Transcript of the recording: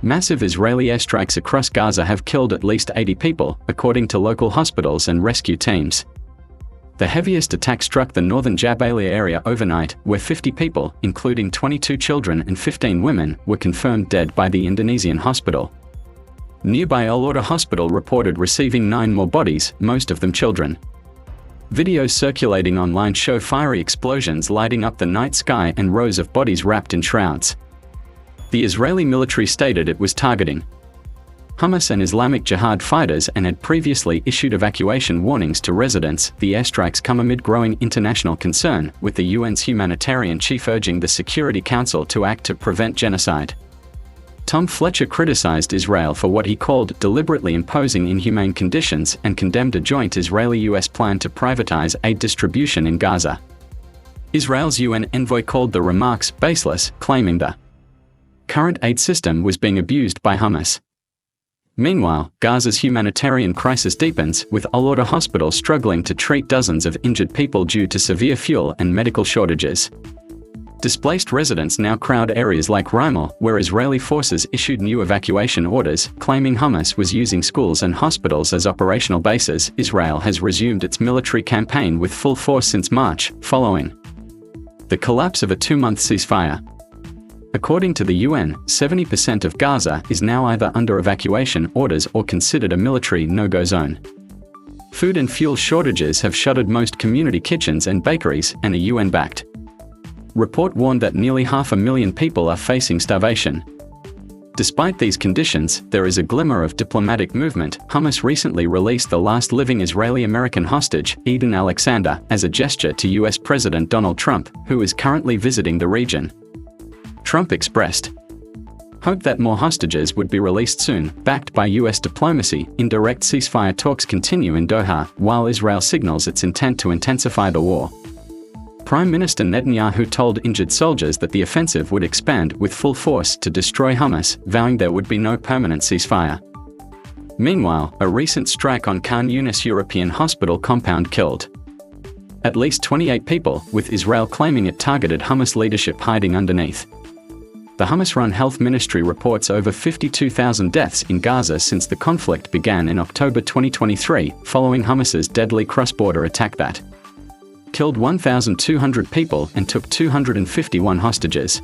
Massive Israeli airstrikes across Gaza have killed at least 80 people, according to local hospitals and rescue teams. The heaviest attack struck the northern Jabalia area overnight, where 50 people, including 22 children and 15 women, were confirmed dead by the Indonesian hospital. Nearby Al-Orda Hospital reported receiving 9 more bodies, most of them children. Videos circulating online show fiery explosions lighting up the night sky and rows of bodies wrapped in shrouds. The Israeli military stated it was targeting Hamas and Islamic Jihad fighters and had previously issued evacuation warnings to residents. The airstrikes come amid growing international concern, with the UN's humanitarian chief urging the Security Council to act to prevent genocide. Tom Fletcher criticized Israel for what he called deliberately imposing inhumane conditions and condemned a joint Israeli-US plan to privatize aid distribution in Gaza. Israel's UN envoy called the remarks baseless, claiming the current aid system was being abused by Hamas. Meanwhile, Gaza's humanitarian crisis deepens, with Al-Orda Hospital struggling to treat dozens of injured people due to severe fuel and medical shortages. Displaced residents now crowd areas like Rimal, where Israeli forces issued new evacuation orders, claiming Hamas was using schools and hospitals as operational bases. Israel has resumed its military campaign with full force since March, following the collapse of a 2-month ceasefire. According to the UN, 70% of Gaza is now either under evacuation orders or considered a military no-go zone. Food and fuel shortages have shuttered most community kitchens and bakeries, and a UN-backed report warned that nearly 500,000 people are facing starvation. Despite these conditions, there is a glimmer of diplomatic movement. Hamas recently released the last living Israeli-American hostage, Eden Alexander, as a gesture to US President Donald Trump, who is currently visiting the region. Trump expressed hope that more hostages would be released soon, backed by US diplomacy. Indirect ceasefire talks continue in Doha, while Israel signals its intent to intensify the war. Prime Minister Netanyahu told injured soldiers that the offensive would expand with full force to destroy Hamas, vowing there would be no permanent ceasefire. Meanwhile, a recent strike on Khan Yunis European hospital compound killed at least 28 people, with Israel claiming it targeted Hamas leadership hiding underneath. The Hamas-run health ministry reports over 52,000 deaths in Gaza since the conflict began in October 2023, following Hamas's deadly cross-border attack that killed 1,200 people and took 251 hostages.